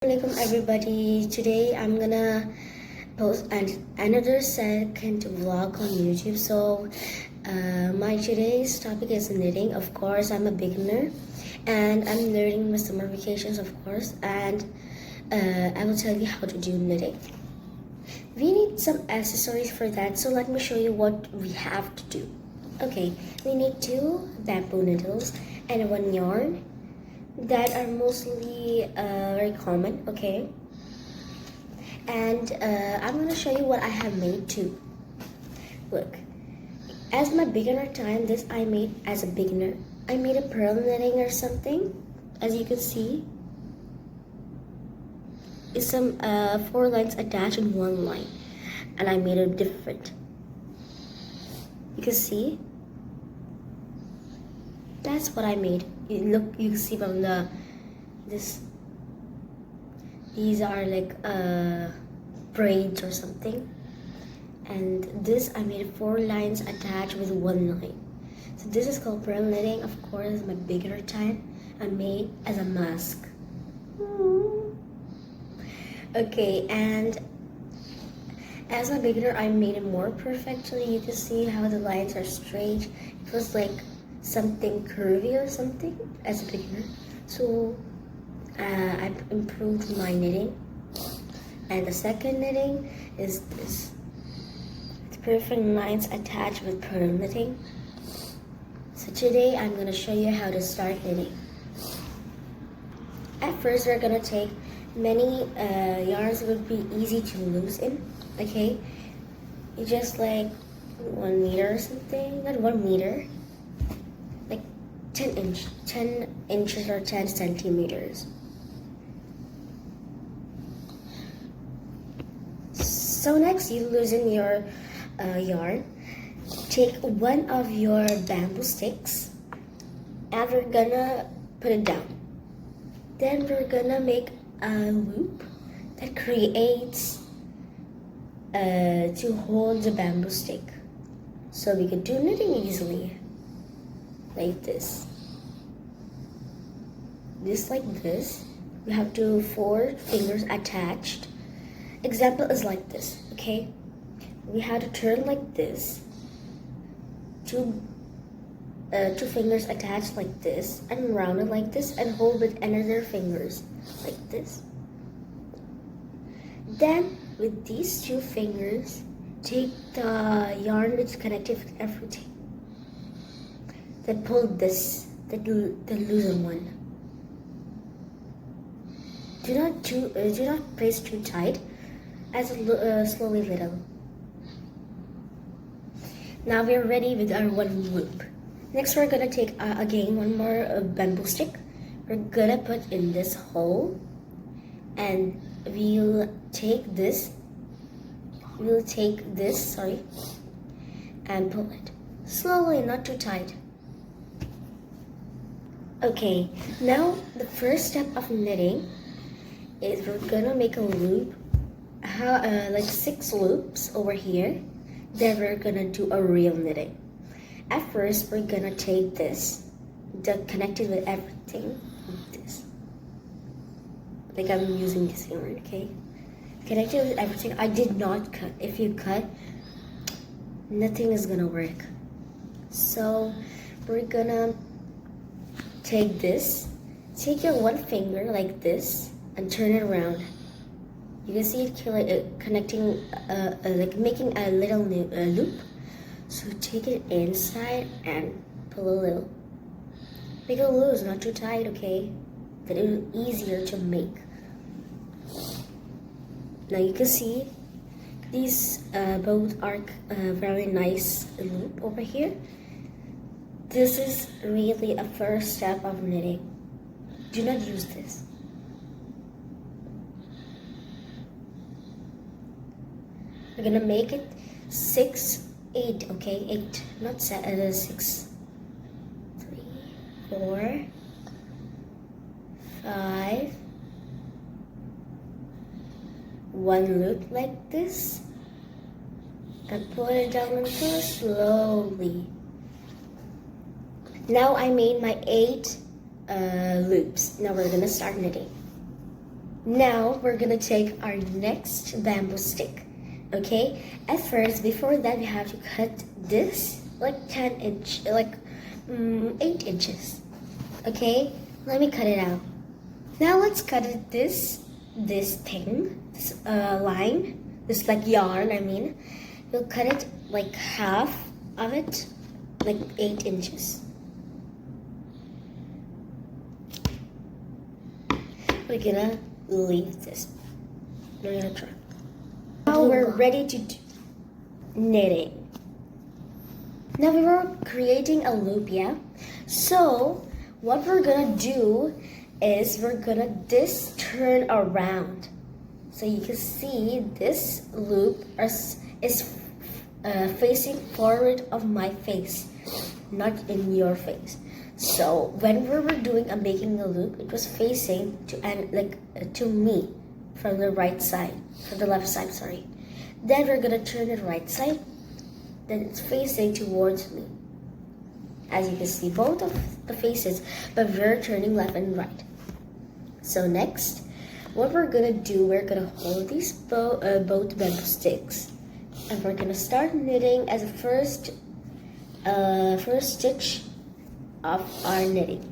Assalamualaikum everybody. Today I'm gonna post another second vlog on YouTube. So my today's topic is knitting. Of course, I'm a beginner and I'm learning my summer vacations, of course, and I will tell you how to do knitting. We need some accessories for that, so let me show you what we have to do. Okay, we need 2 bamboo needles and 1 yarn that are mostly very common, okay? And I'm gonna show you what I have made too. Look, as my beginner time, this I made as a beginner. I made a pearl knitting or something, as you can see. It's some 4 lines attached in 1 line, and I made it different. You can see. That's what I made. You can see from these are like braids or something, and this I made 4 lines attached with 1 line. So this is called pearl knitting. Of course, my beginner time I made as a mask. Okay, and as a beginner I made it more perfectly. You can see how the lines are straight. It was like something curvy or something as a beginner, so I improved my knitting. And the second knitting is this, the perfect lines attached with pearl knitting. So today I'm going to show you how to start knitting. At first we're going to take many yarns. Would be easy to loosen, okay? You just like 1 meter or something, not 1 meter, 10 inches or 10 centimeters. So next you loosen your yarn. Take 1 of your bamboo sticks and we're gonna put it down. Then we're gonna make a loop that creates to hold the bamboo stick, so we can do knitting easily. Like this. Like this. We have 4 fingers attached. Example is like this, okay? We have to turn like this. 2 fingers attached like this, and round it like this, and hold with another fingers like this. Then with these 2 fingers, take the yarn that's connected with everything. Then pull this, the loosen one. Do not press too tight, as slowly little. Now we're ready with our 1 loop. Next we're gonna take again 1 more bamboo stick. We're gonna put in this hole, and we'll take this, and pull it slowly, not too tight. Okay, now the first step of knitting is we're gonna make a loop, like 6 loops over here. Then we're gonna do a real knitting. At first, we're gonna take this, connected with everything, like this. Like I'm using this yarn, okay? Connected with everything. I did not cut. If you cut, nothing is gonna work. So we're gonna take this, take your 1 finger like this and turn it around. You can see it connecting, like making a little loop. So take it inside and pull a little. Make it loose, not too tight, okay? That it will be easier to make. Now you can see these both are very nice loop over here. This is really a first step of knitting. Do not use this. We're gonna make it 8, okay? 8, not 6. 3, 4, 5. 1 loop like this, and pull it down and pull slowly. Now I made my 8 loops. Now we're gonna start knitting. Now we're gonna take our next bamboo stick. Okay, at first, before that, we have to cut this like 8 inches. Okay, let me cut it out. Now let's cut it this line, this like yarn. I mean, we'll cut it like half of it, like 8 inches. We're gonna leave this. We're gonna try. Now we're ready to do knitting. Now we were creating a loop, yeah? So what we're gonna do is we're gonna turn around. So you can see this loop is facing forward of my face, not in your face. So when we were making a loop, it was facing to me from the right side, from the left side, sorry. Then we're gonna turn it right side, then it's facing towards me. As you can see, both of the faces, but we're turning left and right. So next, what we're gonna do, we're gonna hold these both bamboo sticks, and we're gonna start knitting as a first stitch of our knitting.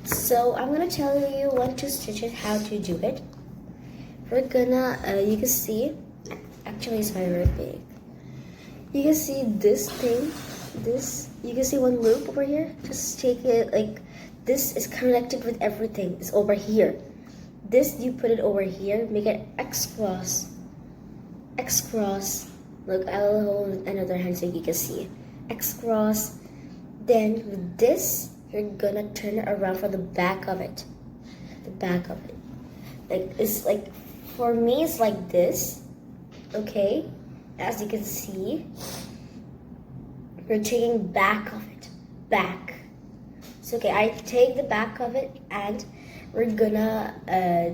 So I'm gonna tell you when to stitch it, how to do it. We're gonna, you can see, actually it's very big. You can see this thing, you can see one loop over here. Just take it like, this is connected with everything. It's over here. This, you put it over here, make it X cross. Look, I'll hold another hand so you can see. X cross. Then with this, you're gonna turn it around for the back of it. Like, it's like, for me, it's like this. Okay? As you can see, we're taking back of it. Back. So, okay, I take the back of it, and we're gonna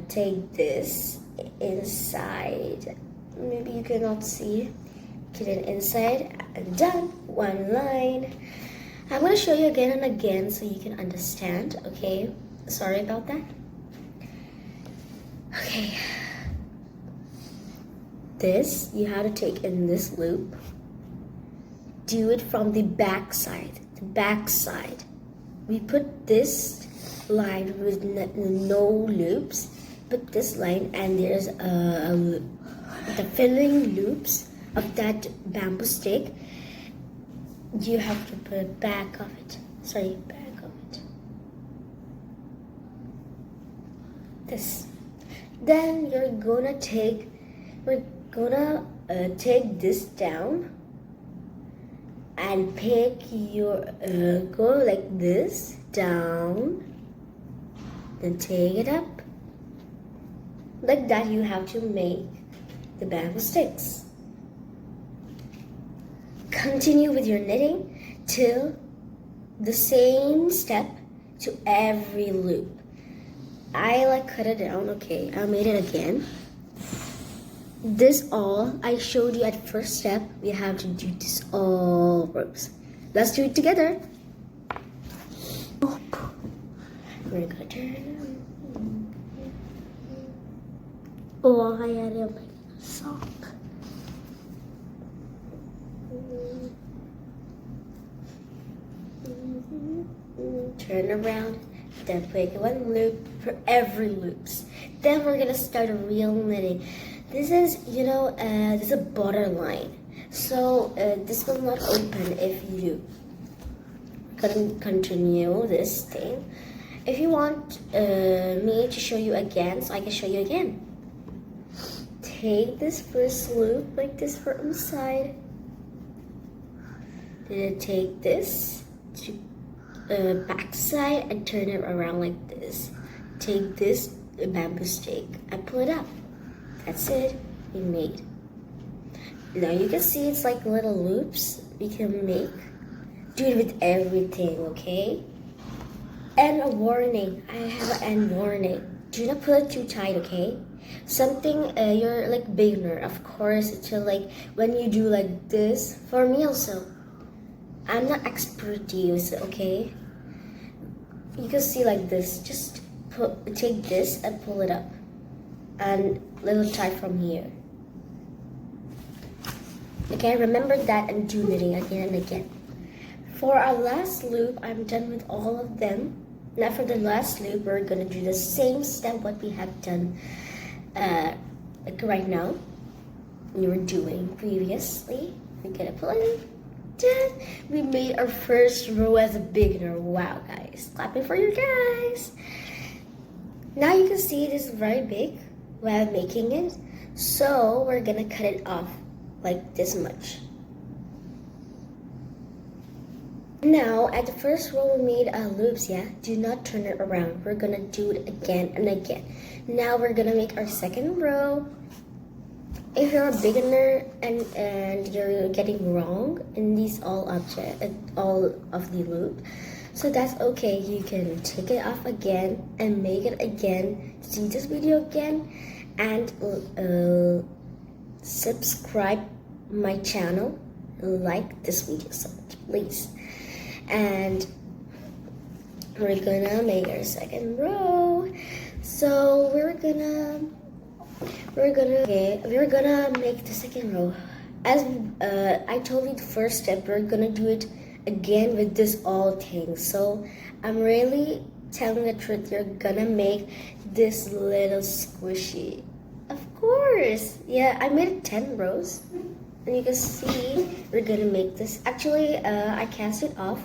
take this inside. Maybe you cannot see. Get it inside, and done. One line. I'm going to show you again and again so you can understand, okay? Sorry about that. Okay. This, you have to take in this loop. Do it from the back side. We put this line with no loops. Put this line, and there's a loop. The filling loops of that bamboo stick, you have to put back of it. This. Then we're gonna take this down and pick your go like this down, then take it up like that. You have to make the bamboo sticks. Continue with your knitting till the same step to every loop. I cut it down. Okay, I made it again. This all I showed you at first step. We have to do this all ropes. Let's do it together. We're gonna turn. Oh, I had a sock. Turn around, then pick one loop for every loops. Then we're gonna start a real knitting. This is, this is a borderline. So this will not open if you continue this thing. If you want me to show you again, so I can show you again. Take this first loop like this for inside. Then take this to back side and turn it around like this. Take this bamboo stick and pull it up. That's it. We made. Now you can see it's like little loops we can make. Do it with everything, okay? And a warning. I have an end warning. Do not pull it too tight, okay? Something you're like beginner, of course. It's like when you do like this. For me also, I'm not expert to use it, okay? You can see like this. Just take this and pull it up. and little tie from here. Okay, remember that and do knitting again and again. For our last loop, I'm done with all of them. Now for the last loop, we're gonna do the same step what we have done like right now. We were doing previously. We're gonna pull it. We made our first row as a beginner. Wow, guys, clapping for you guys. Now you can see it is very big while making it. So we're gonna cut it off like this much. Now at the first row we made loops, yeah? Do not turn it around. We're gonna do it again and again. Now we're gonna make our second row. If you're a beginner and you're getting wrong in these all of the loop, so that's okay. You can take it off again and make it again. See this video again and subscribe my channel. Like this video so much, please. And we're gonna make our second row. So we're gonna make the second row. As I told you the first step, we're gonna do it again with this all thing. So I'm really telling the truth, you're gonna make this little squishy. Of course, yeah, I made 10 rows. And you can see we're gonna make this. Actually, I cast it off.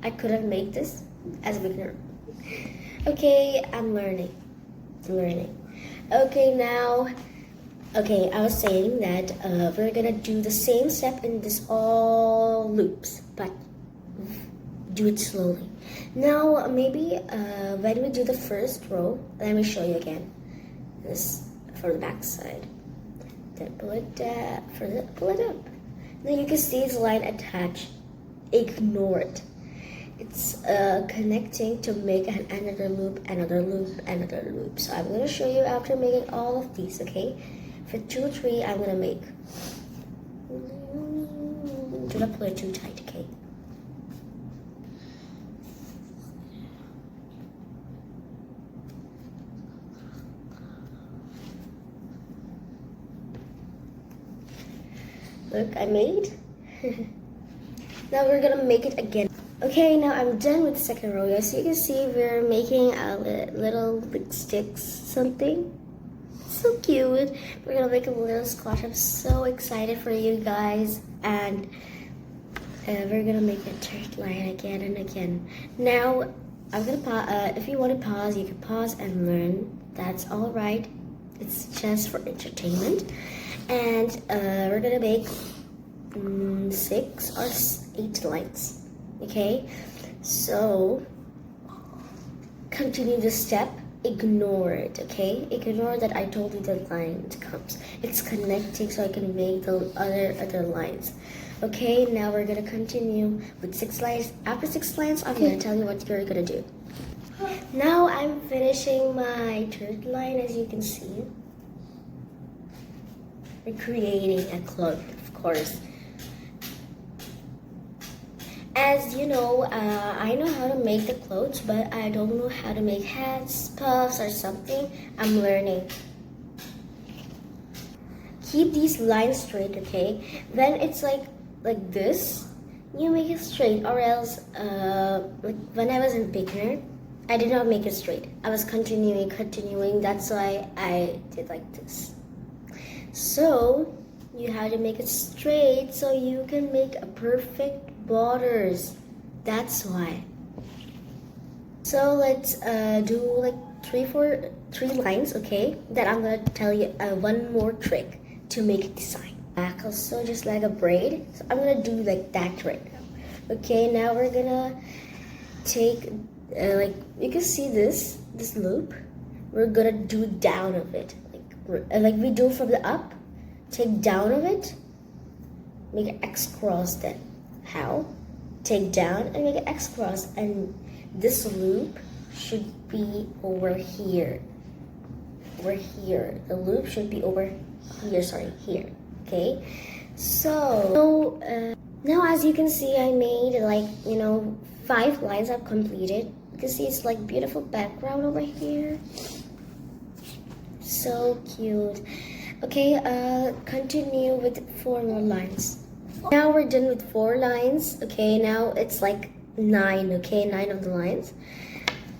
I couldn't make this as a beginner. Okay, I'm learning. Okay, now, I was saying that we're gonna do the same step in this all loops, but do it slowly. Now, maybe when we do the first row, let me show you again. This for the back side. Then pull it down, pull it up. Now you can see this line attached. Ignore it. It's connecting to make another loop, another loop, another loop. So I'm going to show you after making all of these, okay? For 2, 3, I'm going to make. Do not pull it too tight, okay? Look, I made. Now we're gonna make it again. Okay, now I'm done with the second row. As you can see, we're making a little like sticks, something. So cute. We're gonna make a little squash. I'm so excited for you guys. And we're gonna make a third line again and again. Now, I'm gonna pause. If you want to pause, you can pause and learn. That's all right. It's just for entertainment. And we're gonna make 6 or 8 lines. Okay, so continue the step. Ignore it. Okay, ignore that I told you the line comes. It's connecting, so I can make the other lines. Okay, now we're gonna continue with 6 lines. After 6 lines, I'm gonna tell you what you're gonna do. Now I'm finishing my third line, as you can see. We're creating a cloth, of course. As you know, I know how to make the clothes, but I don't know how to make hats, puffs, or something. I'm learning. Keep these lines straight, okay? When it's like this, you make it straight, or else, like when I was a beginner, I did not make it straight. I was continuing. That's why I did like this. So you have to make it straight so you can make a perfect borders. That's why. So let's do like 3 lines, okay? Then I'm gonna tell you one more trick to make a design. Back also just like a braid. So I'm gonna do like that right now. Okay, now we're gonna take like you can see this loop. We're gonna do down of it, like we do from the up. Take down of it, make an X cross. Then how? Take down and make an X cross, and this loop should be over here. Over here. The loop should be over here. Sorry, here. Okay. So now, as you can see, I made 5 lines I've completed. You can see it's like beautiful background over here. So cute. Okay, continue with 4 more lines. Now we're done with 4 lines. Okay, now it's like 9. Okay, 9 of the lines.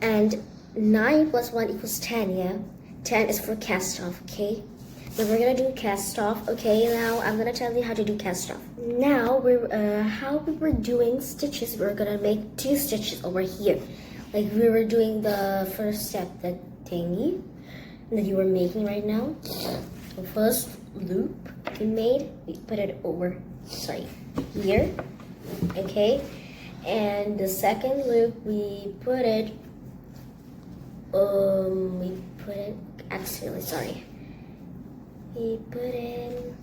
And 9 plus 1 equals 10, yeah? 10 is for cast off, okay? Now we're gonna do cast off. Okay, now I'm gonna tell you how to do cast off. Now how we were doing stitches, we're gonna make 2 stitches over here. Like we were doing the first step, that thingy that you were making right now. The first loop we made, we put it over, here, okay? And the second loop, we put it, we put it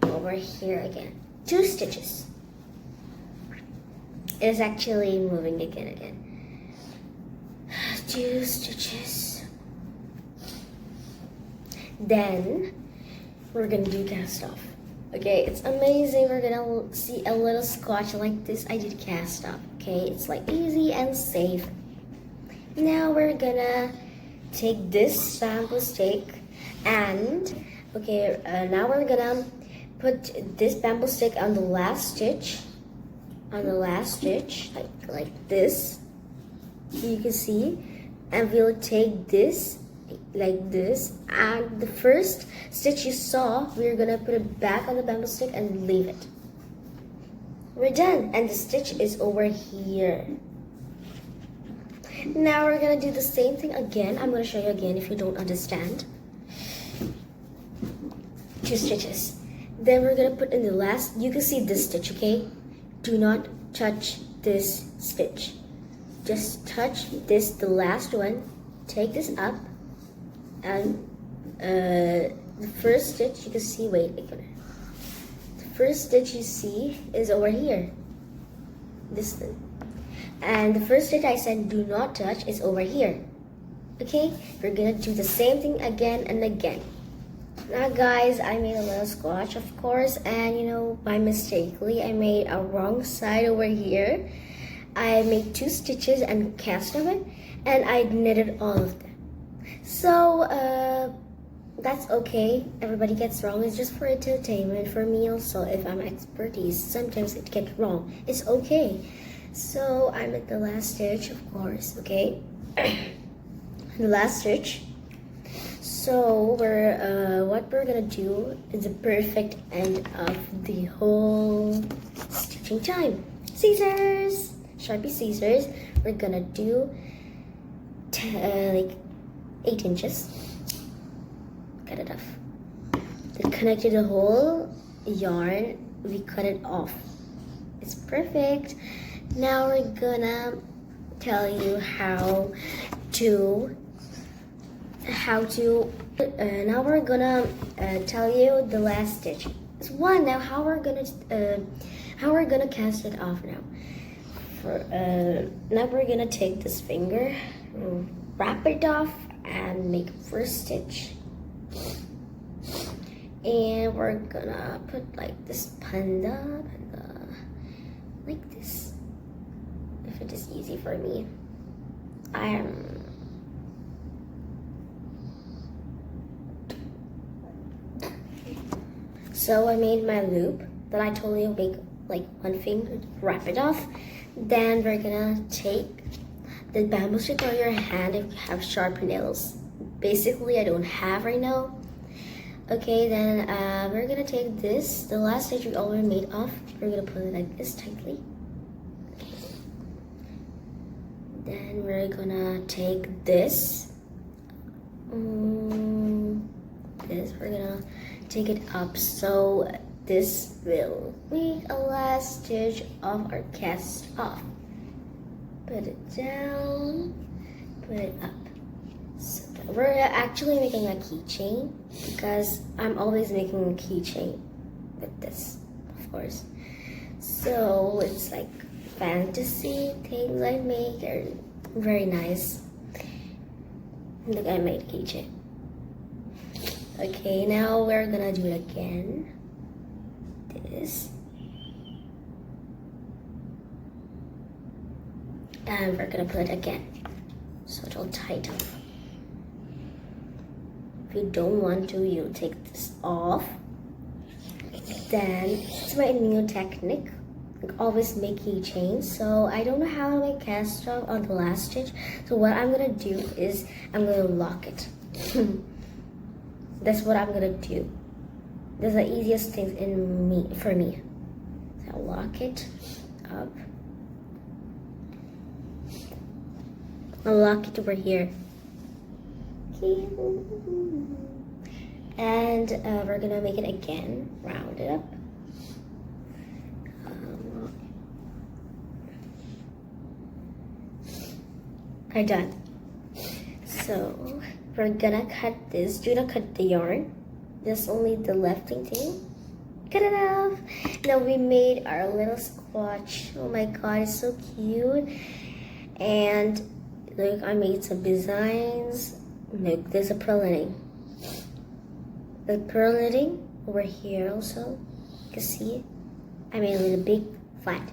over here again. 2 stitches. It's actually moving again. 2 stitches. Then we're gonna do cast off. Okay, it's amazing. We're gonna see a little scotch like this. I did cast off. Okay, it's like easy and safe. Now we're gonna take this bamboo stick and now we're gonna put this bamboo stick on the last stitch. Like this. You can see, and we'll take this like this, and the first stitch you saw, we're gonna put it back on the bamboo stick and leave it. We're done, and the stitch is over here. Now we're gonna do the same thing again. I'm gonna show you again if you don't understand. 2 stitches. Then we're gonna put in the last, you can see this stitch, okay? Do not touch this stitch. Just touch this, the last one. Take this up, and the first stitch you can see, the first stitch you see is over here. This thing. And the first stitch I said do not touch is over here. Okay? We're gonna do the same thing again and again. Now guys, I made a little scotch, of course, and by mistakenly I made a wrong side over here. I made 2 stitches and cast of it, and I knitted all of them. So that's okay. Everybody gets wrong. It's just for entertainment. For me also, if I'm expertise, sometimes it gets wrong. It's okay. So I'm at the last stitch, of course. Okay, the last stitch. So what we're gonna do is the perfect end of the whole stitching time. Scissors, Sharpie scissors. We're gonna do like 8 inches. Cut it off. Then connected the whole yarn. We cut it off. It's perfect. Now we're gonna tell you how to. Now we're gonna tell you the last stitch. It's 1. Now how we're gonna cast it off now. Now we're gonna take this finger, wrap it off, and make first stitch. And we're gonna put like this panda like this. If it is easy for me, So I made my loop that I told you, make like 1 finger, wrap it off. Then we're gonna take the bamboo stick or your hand if you have sharp nails. Basically, I don't have right now. Okay, then we're gonna take this, the last stitch we already made off. We're gonna put it like this tightly. Okay. Then we're gonna take this. We're gonna take it up, so this will make a last stitch of our cast off. Put it down, put it up. So we're actually making a keychain because I'm always making a keychain with this, of course. So it's like fantasy things I make are very nice. Look, I made a keychain. Okay, now we're gonna do it again. This. And we're gonna put it again, so it'll tighten. If you don't want to, you take this off. Then it's my new technique. Like always make keychains. So I don't know how to make cast off on the last stitch. So what I'm gonna do is I'm gonna lock it. That's what I'm gonna do. That's the easiest thing for me. So I'll lock it up. I'll lock it over here. And we're gonna make it again, round it up. I'm done. So we're gonna cut this. Do not cut the yarn. Just only the lefting thing. Cut it off. Now we made our little squatch. Oh my god, it's so cute. And look, I made some designs. Look, there's a pearl knitting. The pearl knitting over here also. You can see it. I made a little big flat.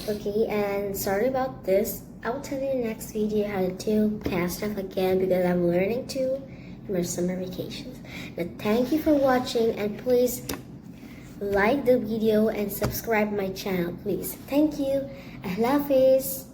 Okay, and sorry about this. I'll tell you in the next video how to do cast off again because I'm learning too in my summer vacations. But thank you for watching, and please like the video and subscribe my channel, please. Thank you. Allah Hafiz.